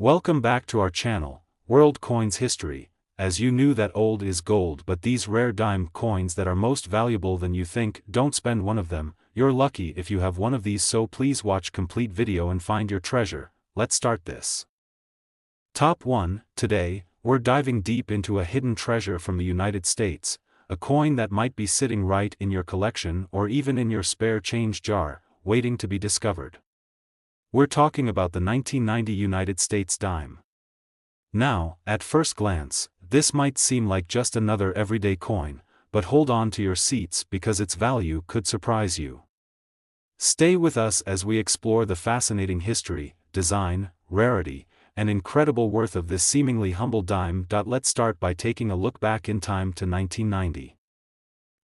Welcome back to our channel, World Coins History. As you knew that old is gold, but these rare dime coins that are most valuable than you think, don't spend one of them. You're lucky if you have one of these, so please watch complete video and find your treasure. Let's start this. Top 1. Today, we're diving deep into a hidden treasure from the United States, a coin that might be sitting right in your collection or even in your spare change jar, waiting to be discovered. We're talking about the 1990 United States dime. Now, at first glance, this might seem like just another everyday coin, but hold on to your seats because its value could surprise you. Stay with us as we explore the fascinating history, design, rarity, and incredible worth of this seemingly humble dime. Let's start by taking a look back in time to 1990.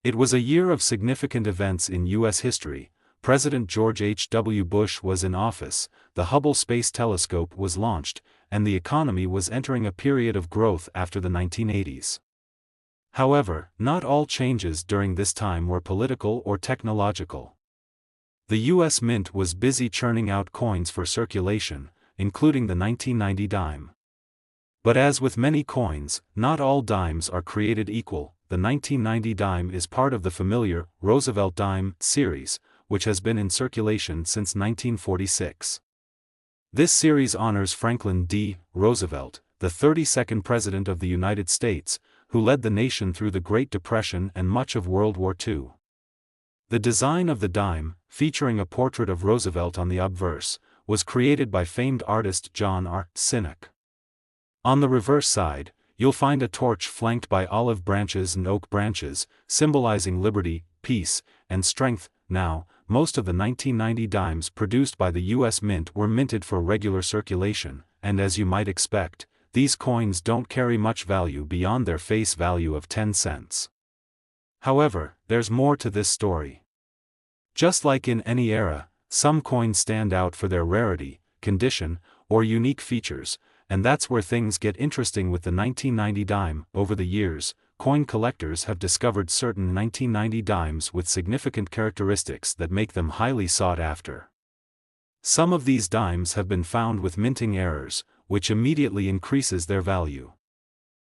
It was a year of significant events in U.S. history. President George H.W. Bush was in office, the Hubble Space Telescope was launched, and the economy was entering a period of growth after the 1980s. However, not all changes during this time were political or technological. The U.S. Mint was busy churning out coins for circulation, including the 1990 dime. But as with many coins, not all dimes are created equal. The 1990 dime is part of the familiar Roosevelt dime series, which has been in circulation since 1946. This series honors Franklin D. Roosevelt, the 32nd President of the United States, who led the nation through the Great Depression and much of World War II. The design of the dime, featuring a portrait of Roosevelt on the obverse, was created by famed artist John R. Sinek. On the reverse side, you'll find a torch flanked by olive branches and oak branches, symbolizing liberty, peace, and strength. Now, most of the 1990 dimes produced by the U.S. Mint were minted for regular circulation, and as you might expect, these coins don't carry much value beyond their face value of 10 cents. However, there's more to this story. Just like in any era, some coins stand out for their rarity, condition, or unique features, and that's where things get interesting with the 1990 dime. Over the years, coin collectors have discovered certain 1990 dimes with significant characteristics that make them highly sought after. Some of these dimes have been found with minting errors, which immediately increases their value.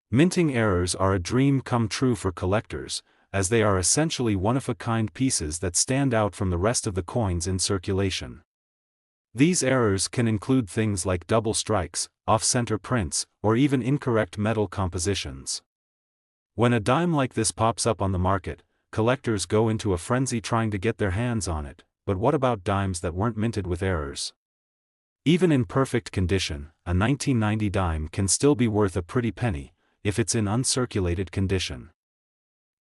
Minting errors are a dream come true for collectors, as they are essentially one-of-a-kind pieces that stand out from the rest of the coins in circulation. These errors can include things like double strikes, off-center prints, or even incorrect metal compositions. When a dime like this pops up on the market, collectors go into a frenzy trying to get their hands on it. But what about dimes that weren't minted with errors? Even in perfect condition, a 1990 dime can still be worth a pretty penny, if it's in uncirculated condition.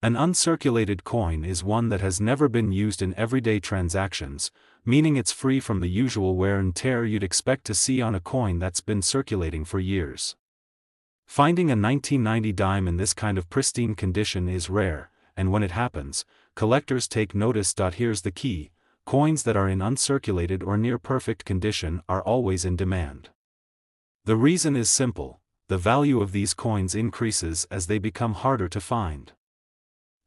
An uncirculated coin is one that has never been used in everyday transactions, meaning it's free from the usual wear and tear you'd expect to see on a coin that's been circulating for years. Finding a 1990 dime in this kind of pristine condition is rare, and when it happens, collectors take notice. Here's the key: coins that are in uncirculated or near perfect condition are always in demand. The reason is simple: the value of these coins increases as they become harder to find.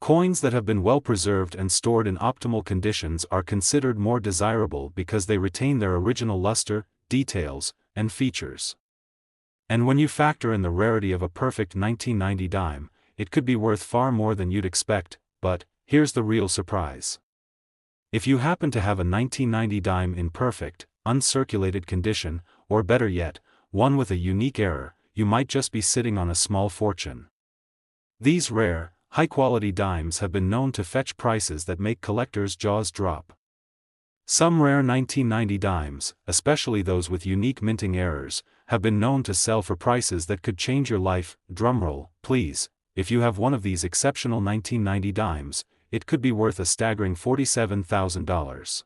Coins that have been well preserved and stored in optimal conditions are considered more desirable because they retain their original luster, details, and features. And when you factor in the rarity of a perfect 1990 dime, it could be worth far more than you'd expect. But here's the real surprise. If you happen to have a 1990 dime in perfect, uncirculated condition, or better yet, one with a unique error, you might just be sitting on a small fortune. These rare, high-quality dimes have been known to fetch prices that make collectors' jaws drop. Some rare 1990 dimes, especially those with unique minting errors, have been known to sell for prices that could change your life. Drumroll, please. If you have one of these exceptional 1990 dimes, it could be worth a staggering $47,000.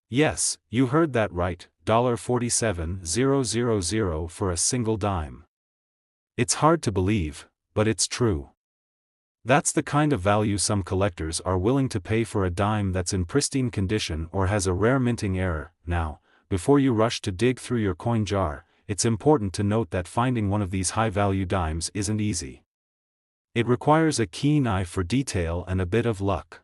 Yes, you heard that right, $47,000 for a single dime. It's hard to believe, but it's true. That's the kind of value some collectors are willing to pay for a dime that's in pristine condition or has a rare minting error. Now, before you rush to dig through your coin jar, it's important to note that finding one of these high-value dimes isn't easy. It requires a keen eye for detail and a bit of luck.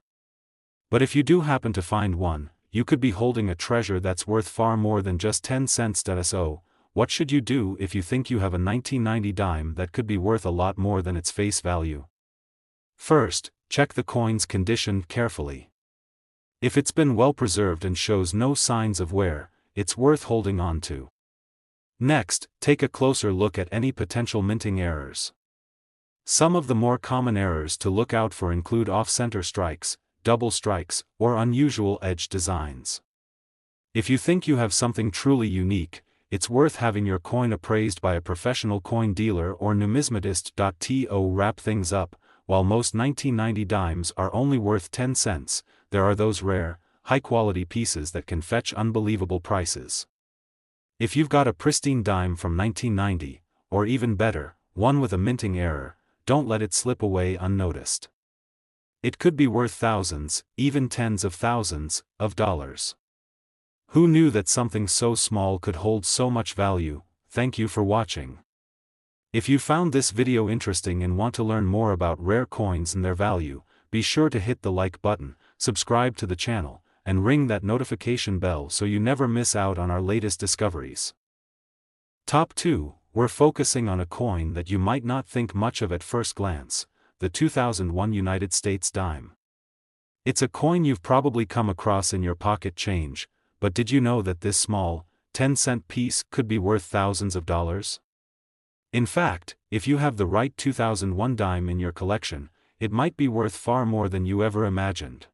But if you do happen to find one, you could be holding a treasure that's worth far more than just 10 cents. So, what should you do if you think you have a 1990 dime that could be worth a lot more than its face value? First, check the coin's condition carefully. If it's been well preserved and shows no signs of wear, it's worth holding on to. Next, take a closer look at any potential minting errors. Some of the more common errors to look out for include off-center strikes, double strikes, or unusual edge designs. If you think you have something truly unique, it's worth having your coin appraised by a professional coin dealer or numismatist. To wrap things up, while most 1990 dimes are only worth 10 cents, there are those rare, high-quality pieces that can fetch unbelievable prices. If you've got a pristine dime from 1990, or even better, one with a minting error, don't let it slip away unnoticed. It could be worth thousands, even tens of thousands, of dollars. Who knew that something so small could hold so much value? Thank you for watching. If you found this video interesting and want to learn more about rare coins and their value, be sure to hit the like button, subscribe to the channel, and ring that notification bell so you never miss out on our latest discoveries. Top 2, we're focusing on a coin that you might not think much of at first glance, the 2001 United States dime. It's a coin you've probably come across in your pocket change, but did you know that this small, 10-cent piece could be worth thousands of dollars? In fact, if you have the right 2001 dime in your collection, it might be worth far more than you ever imagined.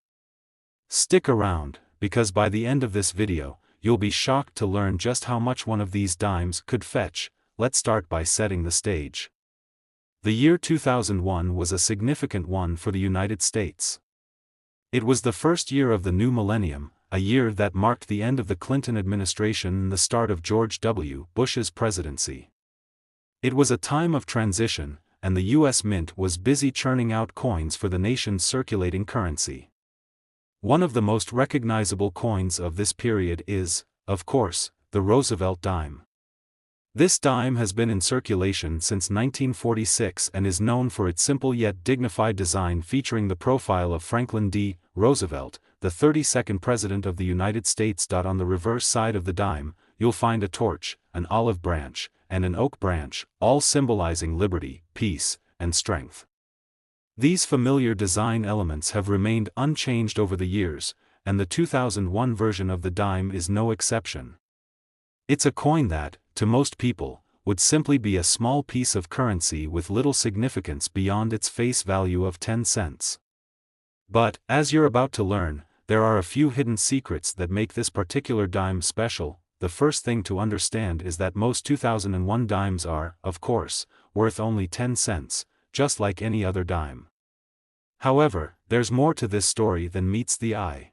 Stick around, because by the end of this video, you'll be shocked to learn just how much one of these dimes could fetch. Let's start by setting the stage. The year 2001 was a significant one for the United States. It was the first year of the new millennium, a year that marked the end of the Clinton administration and the start of George W. Bush's presidency. It was a time of transition, and the U.S. Mint was busy churning out coins for the nation's circulating currency. One of the most recognizable coins of this period is, of course, the Roosevelt dime. This dime has been in circulation since 1946 and is known for its simple yet dignified design featuring the profile of Franklin D. Roosevelt, the 32nd President of the United States. On the reverse side of the dime, you'll find a torch, an olive branch, and an oak branch, all symbolizing liberty, peace, and strength. These familiar design elements have remained unchanged over the years, and the 2001 version of the dime is no exception. It's a coin that, to most people, would simply be a small piece of currency with little significance beyond its face value of 10 cents. But, as you're about to learn, there are a few hidden secrets that make this particular dime special. The first thing to understand is that most 2001 dimes are, of course, worth only 10 cents, just like any other dime. However, there's more to this story than meets the eye.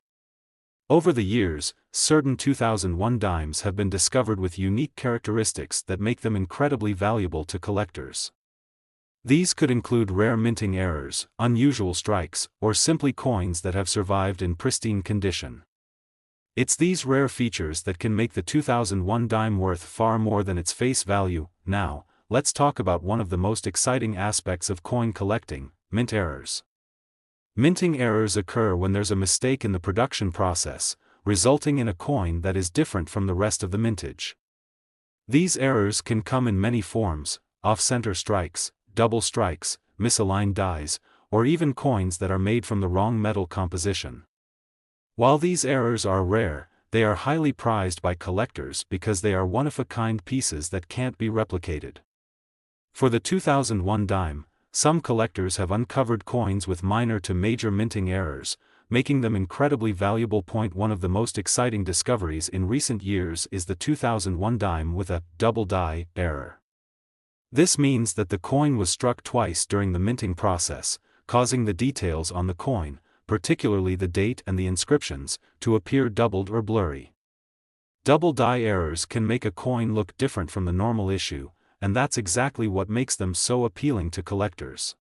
Over the years, certain 2001 dimes have been discovered with unique characteristics that make them incredibly valuable to collectors. These could include rare minting errors, unusual strikes, or simply coins that have survived in pristine condition. It's these rare features that can make the 2001 dime worth far more than its face value. Now, let's talk about one of the most exciting aspects of coin collecting: mint errors. Minting errors occur when there's a mistake in the production process, resulting in a coin that is different from the rest of the mintage. These errors can come in many forms: off-center strikes, double strikes, misaligned dies, or even coins that are made from the wrong metal composition. While these errors are rare, they are highly prized by collectors because they are one-of-a-kind pieces that can't be replicated. For the 2001 dime, some collectors have uncovered coins with minor to major minting errors, making them incredibly valuable. One of the most exciting discoveries in recent years is the 2001 dime with a double die error. This means that the coin was struck twice during the minting process, causing the details on the coin, particularly the date and the inscriptions, to appear doubled or blurry. Double die errors can make a coin look different from the normal issue, and that's exactly what makes them so appealing to collectors.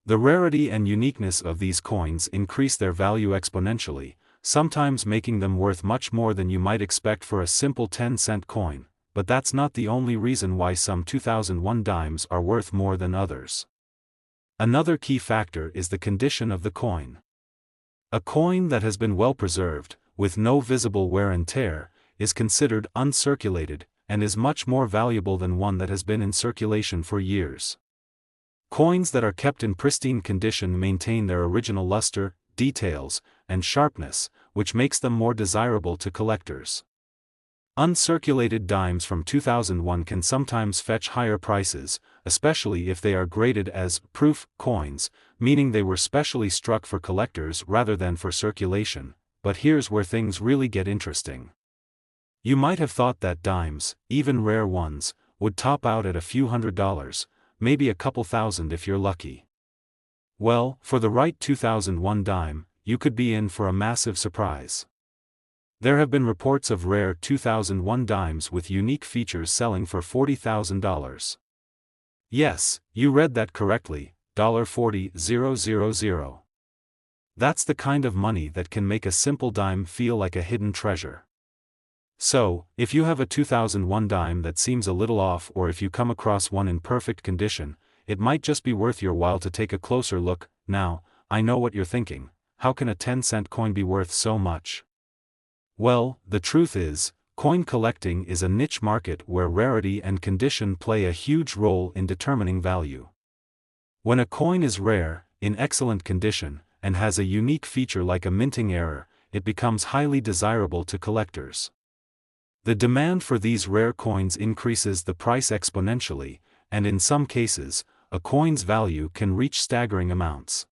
The rarity and uniqueness of these coins increase their value exponentially, sometimes making them worth much more than you might expect for a simple 10-cent coin, but that's not the only reason why some 2001 dimes are worth more than others. Another key factor is the condition of the coin. A coin that has been well preserved, with no visible wear and tear, is considered uncirculated, and is much more valuable than one that has been in circulation for years. Coins that are kept in pristine condition maintain their original luster, details, and sharpness, which makes them more desirable to collectors. Uncirculated dimes from 2001 can sometimes fetch higher prices, especially if they are graded as proof coins, meaning they were specially struck for collectors rather than for circulation. But here's where things really get interesting. You might have thought that dimes, even rare ones, would top out at a few $100s, maybe a couple thousand if you're lucky. Well, for the right 2001 dime, you could be in for a massive surprise. There have been reports of rare 2001 dimes with unique features selling for $40,000. Yes, you read that correctly, $40,000. That's the kind of money that can make a simple dime feel like a hidden treasure. So, if you have a 2001 dime that seems a little off, or if you come across one in perfect condition, it might just be worth your while to take a closer look. Now, I know what you're thinking: how can a 10-cent coin be worth so much? Well, the truth is, coin collecting is a niche market where rarity and condition play a huge role in determining value. When a coin is rare, in excellent condition, and has a unique feature like a minting error, it becomes highly desirable to collectors. The demand for these rare coins increases the price exponentially, and in some cases, a coin's value can reach staggering amounts.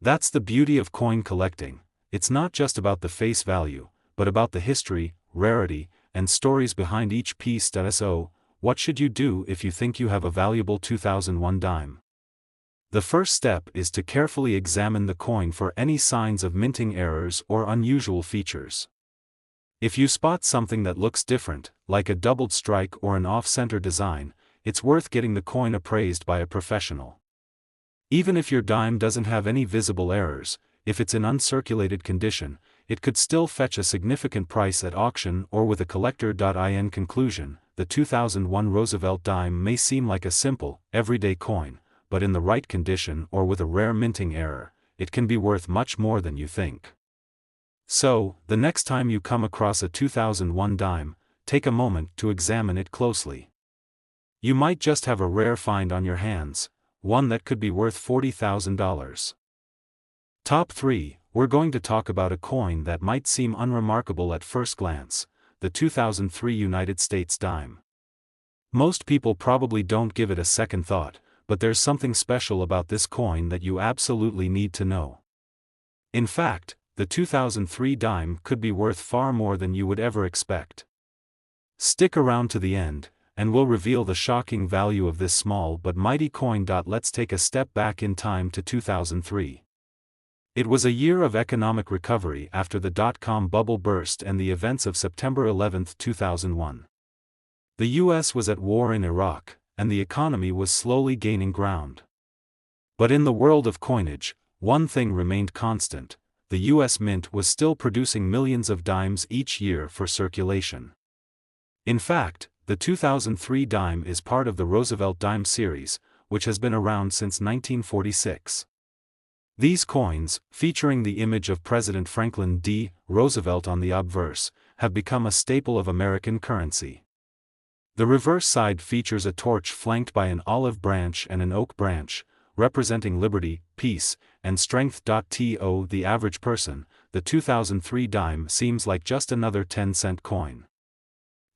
That's the beauty of coin collecting. It's not just about the face value, but about the history, rarity, and stories behind each piece. So, what should you do if you think you have a valuable 2001 dime? The first step is to carefully examine the coin for any signs of minting errors or unusual features. If you spot something that looks different, like a doubled strike or an off-center design, it's worth getting the coin appraised by a professional. Even if your dime doesn't have any visible errors, if it's in uncirculated condition, it could still fetch a significant price at auction or with a collector. In conclusion, the 2001 Roosevelt dime may seem like a simple, everyday coin, but in the right condition or with a rare minting error, it can be worth much more than you think. So, the next time you come across a 2001 dime, take a moment to examine it closely. You might just have a rare find on your hands, one that could be worth $40,000. Top 3, we're going to talk about a coin that might seem unremarkable at first glance, the 2003 United States dime. Most people probably don't give it a second thought, but there's something special about this coin that you absolutely need to know. In fact, the 2003 dime could be worth far more than you would ever expect. Stick around to the end, and we'll reveal the shocking value of this small but mighty coin. Let's take a step back in time to 2003. It was a year of economic recovery after the dot-com bubble burst and the events of September 11, 2001. The US was at war in Iraq, and the economy was slowly gaining ground. But in the world of coinage, one thing remained constant: the US Mint was still producing millions of dimes each year for circulation. In fact, the 2003 dime is part of the Roosevelt dime series, which has been around since 1946. These coins, featuring the image of President Franklin D. Roosevelt on the obverse, have become a staple of American currency. The reverse side features a torch flanked by an olive branch and an oak branch, representing liberty, peace, and strength. To the average person, the 2003 dime seems like just another 10-cent coin.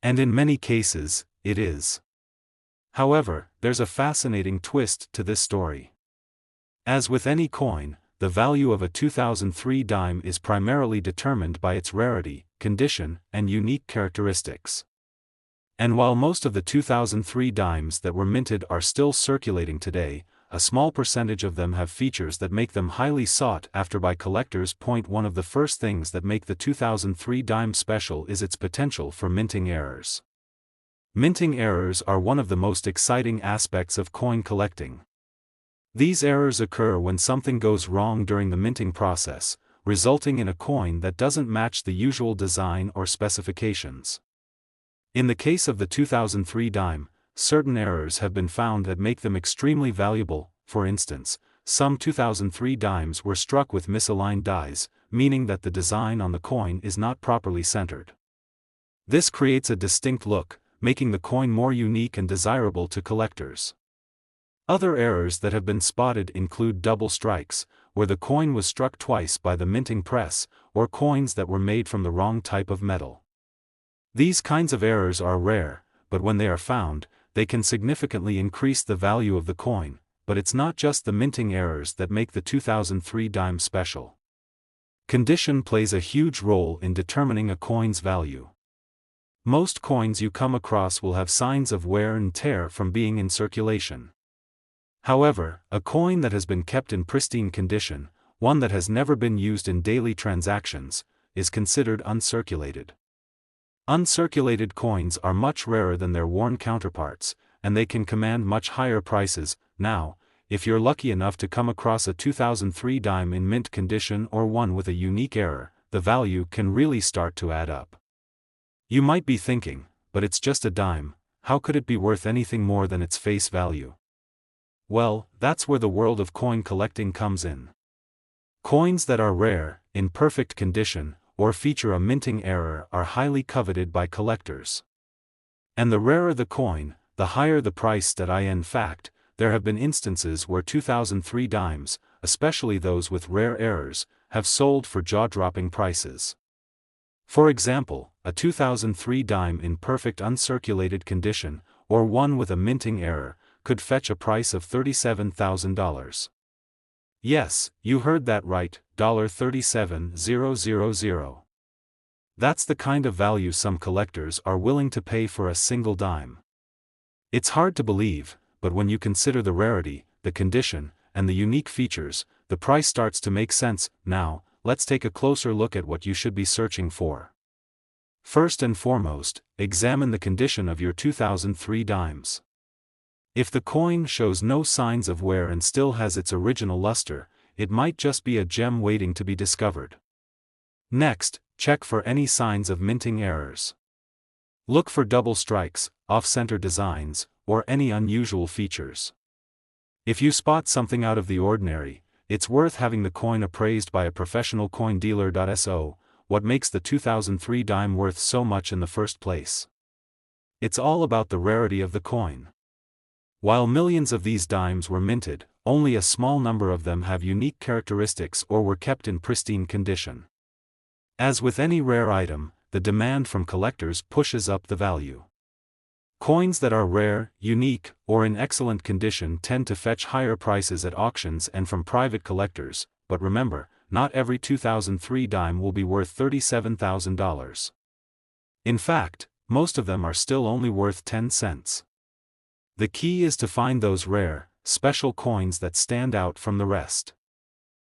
And in many cases, it is. However, there's a fascinating twist to this story. As with any coin, the value of a 2003 dime is primarily determined by its rarity, condition, and unique characteristics. And while most of the 2003 dimes that were minted are still circulating today, a small percentage of them have features that make them highly sought after by collectors. One of the first things that make the 2003 dime special is its potential for minting errors. Minting errors are one of the most exciting aspects of coin collecting. These errors occur when something goes wrong during the minting process, resulting in a coin that doesn't match the usual design or specifications. In the case of the 2003 dime, certain errors have been found that make them extremely valuable. For instance, some 2003 dimes were struck with misaligned dies, meaning that the design on the coin is not properly centered. This creates a distinct look, making the coin more unique and desirable to collectors. Other errors that have been spotted include double strikes, where the coin was struck twice by the minting press, or coins that were made from the wrong type of metal. These kinds of errors are rare, but when they are found, they can significantly increase the value of the coin. But it's not just the minting errors that make the 2003 dime special. Condition plays a huge role in determining a coin's value. Most coins you come across will have signs of wear and tear from being in circulation. However, a coin that has been kept in pristine condition, one that has never been used in daily transactions, is considered uncirculated. Uncirculated coins are much rarer than their worn counterparts, and they can command much higher prices. Now, if you're lucky enough to come across a 2003 dime in mint condition or one with a unique error, the value can really start to add up. You might be thinking, but it's just a dime, how could it be worth anything more than its face value? Well, that's where the world of coin collecting comes in. Coins that are rare, in perfect condition, or feature a minting error are highly coveted by collectors. And the rarer the coin, the higher the price. In fact, there have been instances where 2003 dimes, especially those with rare errors, have sold for jaw-dropping prices. For example, a 2003 dime in perfect uncirculated condition, or one with a minting error, could fetch a price of $37,000. Yes, you heard that right, $37,000. That's the kind of value some collectors are willing to pay for a single dime. It's hard to believe, but when you consider the rarity, the condition, and the unique features, the price starts to make sense. Now, let's take a closer look at what you should be searching for. First and foremost, examine the condition of your 2003 dimes. If the coin shows no signs of wear and still has its original luster, it might just be a gem waiting to be discovered. Next, check for any signs of minting errors. Look for double strikes, off-center designs, or any unusual features. If you spot something out of the ordinary, it's worth having the coin appraised by a professional coin dealer. So, what makes the 2003 dime worth so much in the first place? It's all about the rarity of the coin. While millions of these dimes were minted, only a small number of them have unique characteristics or were kept in pristine condition. As with any rare item, the demand from collectors pushes up the value. Coins that are rare, unique, or in excellent condition tend to fetch higher prices at auctions and from private collectors, but remember, not every 2003 dime will be worth $37,000. In fact, most of them are still only worth 10 cents. The key is to find those rare, special coins that stand out from the rest.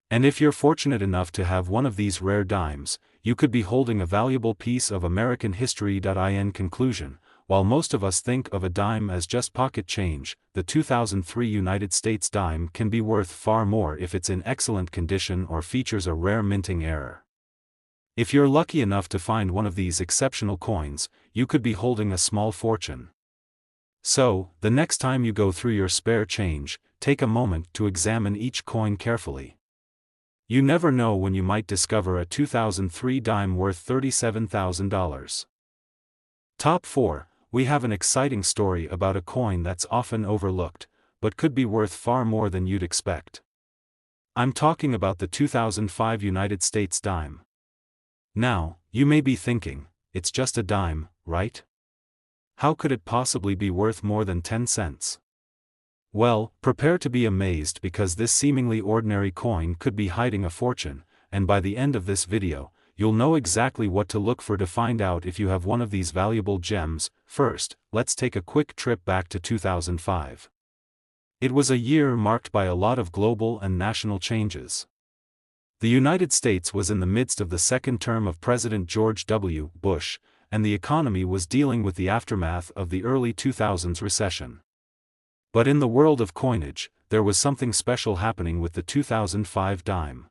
And if you're fortunate enough to have one of these rare dimes, you could be holding a valuable piece of American history. In conclusion, while most of us think of a dime as just pocket change, the 2003 United States dime can be worth far more if it's in excellent condition or features a rare minting error. If you're lucky enough to find one of these exceptional coins, you could be holding a small fortune. So, the next time you go through your spare change, take a moment to examine each coin carefully. You never know when you might discover a 2003 dime worth $37,000. Top 4. We have an exciting story about a coin that's often overlooked, but could be worth far more than you'd expect. I'm talking about the 2005 United States dime. Now, you may be thinking, it's just a dime, right? How could it possibly be worth more than 10 cents? Well, prepare to be amazed because this seemingly ordinary coin could be hiding a fortune, and by the end of this video, you'll know exactly what to look for to find out if you have one of these valuable gems. First, let's take a quick trip back to 2005. It was a year marked by a lot of global and national changes. The United States was in the midst of the second term of President George W. Bush, and the economy was dealing with the aftermath of the early 2000s recession. But in the world of coinage, there was something special happening with the 2005 dime.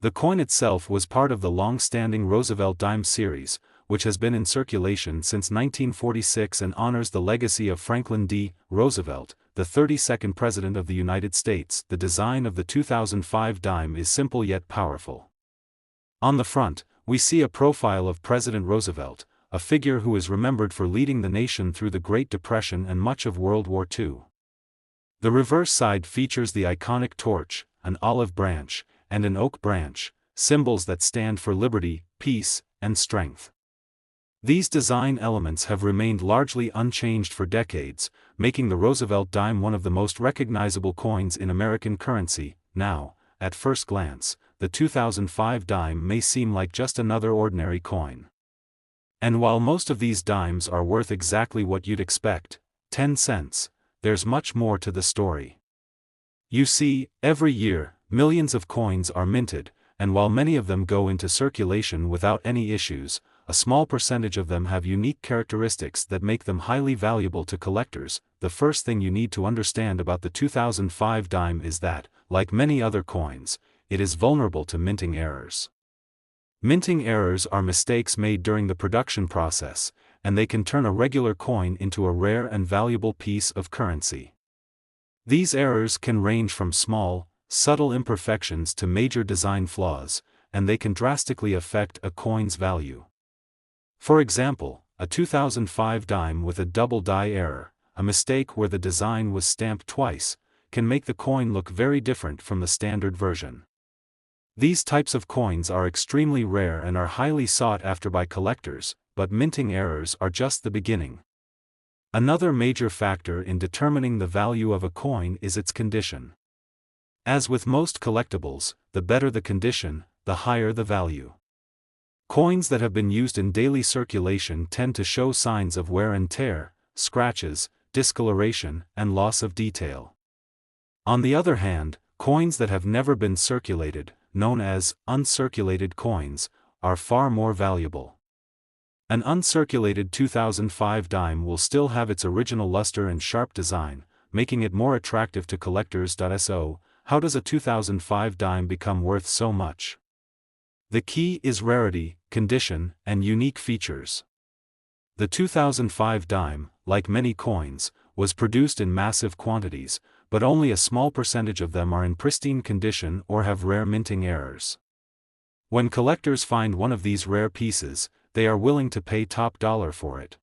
The coin itself was part of the long-standing Roosevelt dime series, which has been in circulation since 1946 and honors the legacy of Franklin D. Roosevelt, the 32nd President of the United States. The design of the 2005 dime is simple yet powerful. On the front, we see a profile of President Roosevelt, a figure who is remembered for leading the nation through the Great Depression and much of World War II. The reverse side features the iconic torch, an olive branch, and an oak branch, symbols that stand for liberty, peace, and strength. These design elements have remained largely unchanged for decades, making the Roosevelt dime one of the most recognizable coins in American currency. Now, at first glance, the 2005 dime may seem like just another ordinary coin. And while most of these dimes are worth exactly what you'd expect, 10 cents, there's much more to the story. You see, every year, millions of coins are minted, and while many of them go into circulation without any issues, a small percentage of them have unique characteristics that make them highly valuable to collectors. The first thing you need to understand about the 2005 dime is that, like many other coins, it is vulnerable to minting errors. Minting errors are mistakes made during the production process, and they can turn a regular coin into a rare and valuable piece of currency. These errors can range from small, subtle imperfections to major design flaws, and they can drastically affect a coin's value. For example, a 2005 dime with a double die error, a mistake where the design was stamped twice, can make the coin look very different from the standard version. These types of coins are extremely rare and are highly sought after by collectors, but minting errors are just the beginning. Another major factor in determining the value of a coin is its condition. As with most collectibles, the better the condition, the higher the value. Coins that have been used in daily circulation tend to show signs of wear and tear, scratches, discoloration, and loss of detail. On the other hand, coins that have never been circulated, known as uncirculated coins, are far more valuable. An uncirculated 2005 dime will still have its original luster and sharp design, making it more attractive to collectors. So, how does a 2005 dime become worth so much? The key is rarity, condition, and unique features. The 2005 dime, like many coins, was produced in massive quantities, but only a small percentage of them are in pristine condition or have rare minting errors. When collectors find one of these rare pieces, they are willing to pay top dollar for it.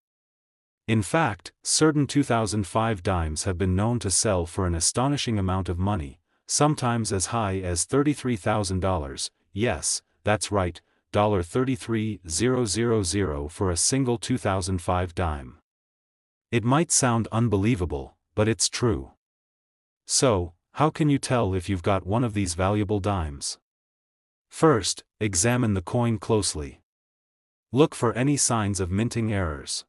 In fact, certain 2005 dimes have been known to sell for an astonishing amount of money, sometimes as high as $33,000, yes, that's right, $33,000 for a single 2005 dime. It might sound unbelievable, but it's true. So, how can you tell if you've got one of these valuable dimes? First, examine the coin closely. Look for any signs of minting errors.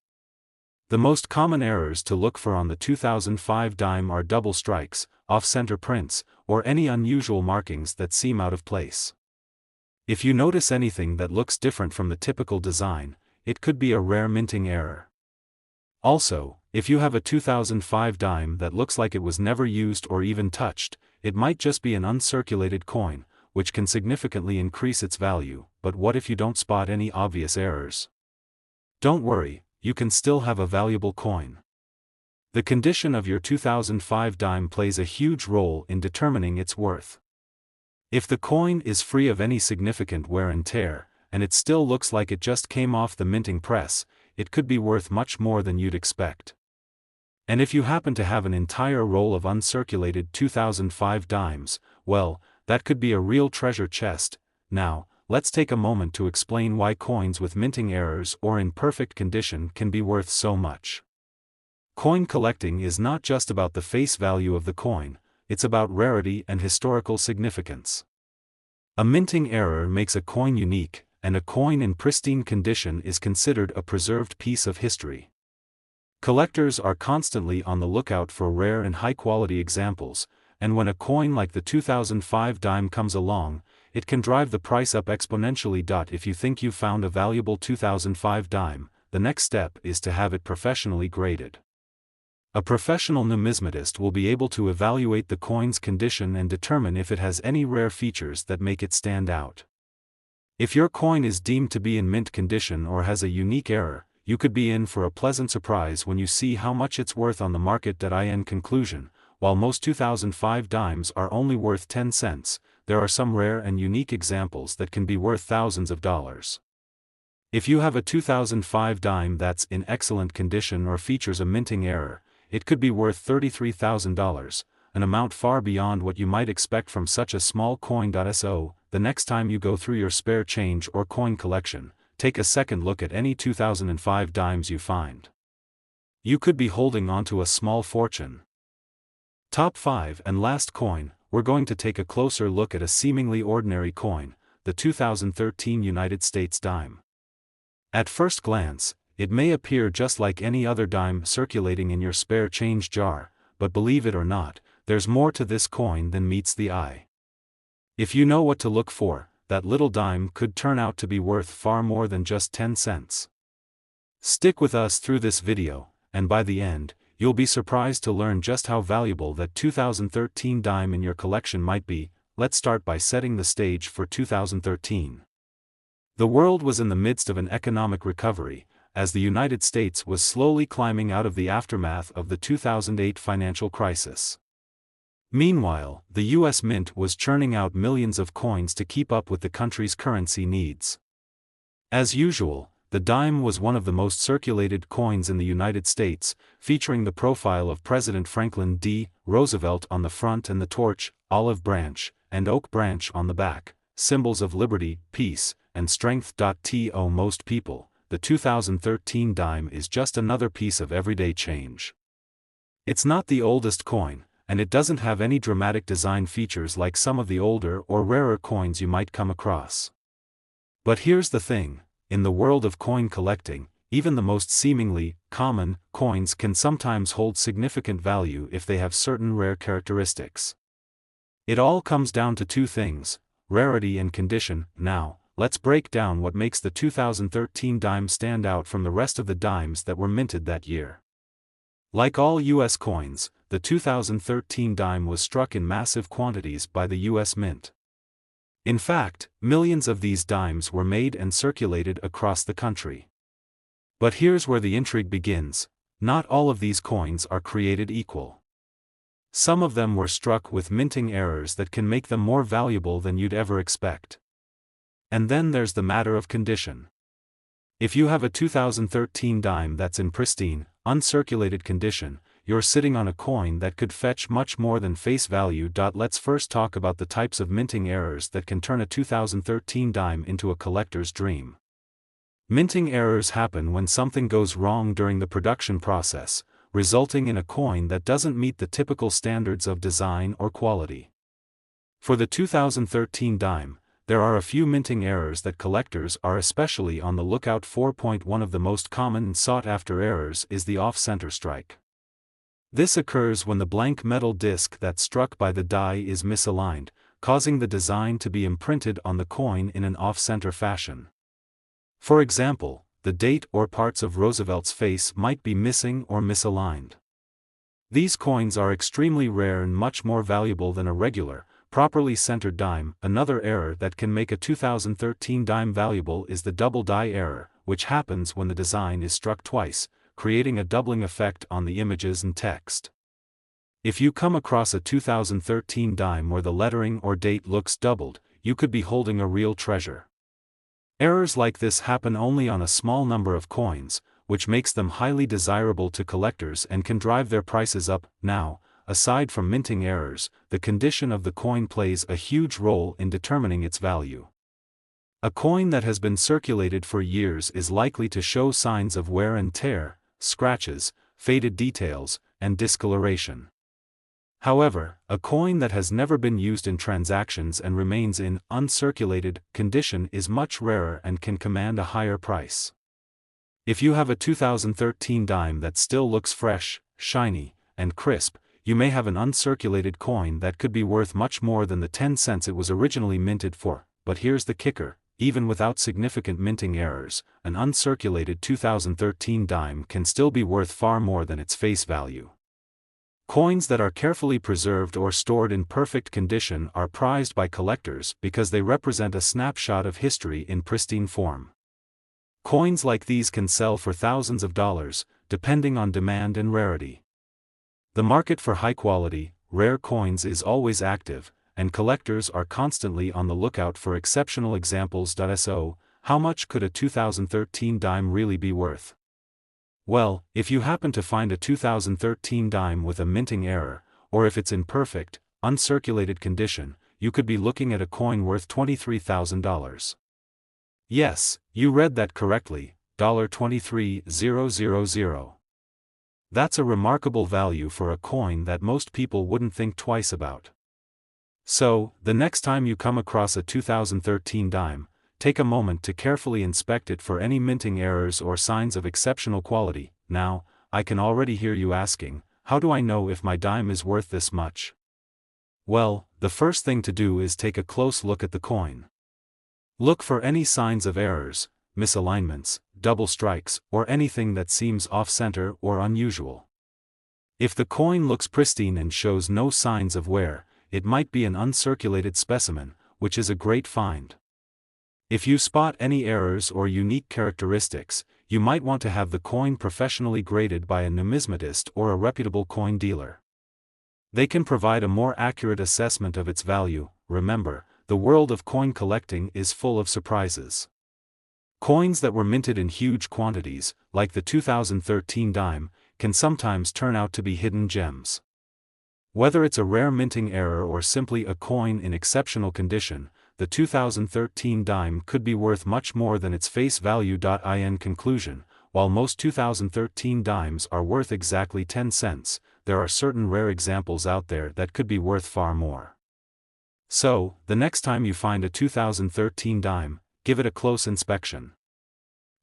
The most common errors to look for on the 2005 dime are double strikes, off-center prints, or any unusual markings that seem out of place. If you notice anything that looks different from the typical design, it could be a rare minting error. Also, if you have a 2005 dime that looks like it was never used or even touched, it might just be an uncirculated coin, which can significantly increase its value. But what if you don't spot any obvious errors? Don't worry, you can still have a valuable coin. The condition of your 2005 dime plays a huge role in determining its worth. If the coin is free of any significant wear and tear, and it still looks like it just came off the minting press, it could be worth much more than you'd expect. And if you happen to have an entire roll of uncirculated 2005 dimes, well, that could be a real treasure chest. Now, let's take a moment to explain why coins with minting errors or in perfect condition can be worth so much. Coin collecting is not just about the face value of the coin, it's about rarity and historical significance. A minting error makes a coin unique, and a coin in pristine condition is considered a preserved piece of history. Collectors are constantly on the lookout for rare and high-quality examples, and when a coin like the 2005 dime comes along, it can drive the price up exponentially. If you think you've found a valuable 2005 dime, the next step is to have it professionally graded. A professional numismatist will be able to evaluate the coin's condition and determine if it has any rare features that make it stand out. If your coin is deemed to be in mint condition or has a unique error, you could be in for a pleasant surprise when you see how much it's worth on the market. In conclusion, while most 2005 dimes are only worth 10 cents, there are some rare and unique examples that can be worth thousands of dollars. If you have a 2005 dime that's in excellent condition or features a minting error, it could be worth $33,000, an amount far beyond what you might expect from such a small coin. So, the next time you go through your spare change or coin collection, take a second look at any 2005 dimes you find. You could be holding onto a small fortune. Top 5 and last coin, we're going to take a closer look at a seemingly ordinary coin, the 2013 United States dime. At first glance, it may appear just like any other dime circulating in your spare change jar, but believe it or not, there's more to this coin than meets the eye. If you know what to look for, that little dime could turn out to be worth far more than just 10 cents. Stick with us through this video, and by the end, you'll be surprised to learn just how valuable that 2013 dime in your collection might be. Let's start by setting the stage for 2013. The world was in the midst of an economic recovery, as the United States was slowly climbing out of the aftermath of the 2008 financial crisis. Meanwhile, the U.S. Mint was churning out millions of coins to keep up with the country's currency needs. As usual, the dime was one of the most circulated coins in the United States, featuring the profile of President Franklin D. Roosevelt on the front and the torch, olive branch, and oak branch on the back, symbols of liberty, peace, and strength. To most people, the 2013 dime is just another piece of everyday change. It's not the oldest coin, and it doesn't have any dramatic design features like some of the older or rarer coins you might come across. But here's the thing. In the world of coin collecting, even the most seemingly common coins can sometimes hold significant value if they have certain rare characteristics. It all comes down to two things: rarity and condition. Now, let's break down what makes the 2013 dime stand out from the rest of the dimes that were minted that year. Like all U.S. coins, the 2013 dime was struck in massive quantities by the U.S. Mint. In fact, millions of these dimes were made and circulated across the country. But here's where the intrigue begins: not all of these coins are created equal. Some of them were struck with minting errors that can make them more valuable than you'd ever expect. And then there's the matter of condition. If you have a 2013 dime that's in pristine, uncirculated condition, you're sitting on a coin that could fetch much more than face value. Let's first talk about the types of minting errors that can turn a 2013 dime into a collector's dream. Minting errors happen when something goes wrong during the production process, resulting in a coin that doesn't meet the typical standards of design or quality. For the 2013 dime, there are a few minting errors that collectors are especially on the lookout for. One of the most common and sought-after errors is the off-center strike. This occurs when the blank metal disc that's struck by the die is misaligned, causing the design to be imprinted on the coin in an off-center fashion. For example, the date or parts of Roosevelt's face might be missing or misaligned. These coins are extremely rare and much more valuable than a regular, properly centered dime. Another error that can make a 2013 dime valuable is the double die error, which happens when the design is struck twice, creating a doubling effect on the images and text. If you come across a 2013 dime where the lettering or date looks doubled, you could be holding a real treasure. Errors like this happen only on a small number of coins, which makes them highly desirable to collectors and can drive their prices up. Now, aside from minting errors, the condition of the coin plays a huge role in determining its value. A coin that has been circulated for years is likely to show signs of wear and tear, scratches, faded details, and discoloration. However, a coin that has never been used in transactions and remains in uncirculated condition is much rarer and can command a higher price. If you have a 2013 dime that still looks fresh, shiny, and crisp, you may have an uncirculated coin that could be worth much more than the 10 cents it was originally minted for. But here's the kicker: even without significant minting errors, an uncirculated 2013 dime can still be worth far more than its face value. Coins that are carefully preserved or stored in perfect condition are prized by collectors because they represent a snapshot of history in pristine form. Coins like these can sell for thousands of dollars, depending on demand and rarity. The market for high-quality, rare coins is always active, and collectors are constantly on the lookout for exceptional examples. So, how much could a 2013 dime really be worth? Well, if you happen to find a 2013 dime with a minting error, or if it's in perfect, uncirculated condition, you could be looking at a coin worth $23,000. Yes, you read that correctly, $23,000. That's a remarkable value for a coin that most people wouldn't think twice about. So, the next time you come across a 2013 dime, take a moment to carefully inspect it for any minting errors or signs of exceptional quality. Now, I can already hear you asking, how do I know if my dime is worth this much? Well, the first thing to do is take a close look at the coin. Look for any signs of errors, misalignments, double strikes, or anything that seems off-center or unusual. If the coin looks pristine and shows no signs of wear, it might be an uncirculated specimen, which is a great find. If you spot any errors or unique characteristics, you might want to have the coin professionally graded by a numismatist or a reputable coin dealer. They can provide a more accurate assessment of its value. Remember, the world of coin collecting is full of surprises. Coins that were minted in huge quantities, like the 2013 dime, can sometimes turn out to be hidden gems. Whether it's a rare minting error or simply a coin in exceptional condition, the 2013 dime could be worth much more than its face value. In conclusion, while most 2013 dimes are worth exactly 10 cents, there are certain rare examples out there that could be worth far more. So, the next time you find a 2013 dime, give it a close inspection.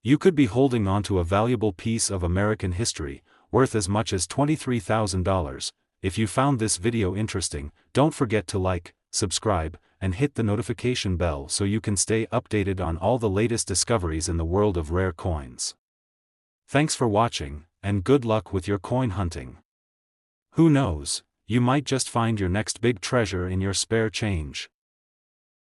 You could be holding onto a valuable piece of American history, worth as much as $23,000. If you found this video interesting, don't forget to like, subscribe, and hit the notification bell so you can stay updated on all the latest discoveries in the world of rare coins. Thanks for watching, and good luck with your coin hunting. Who knows, you might just find your next big treasure in your spare change.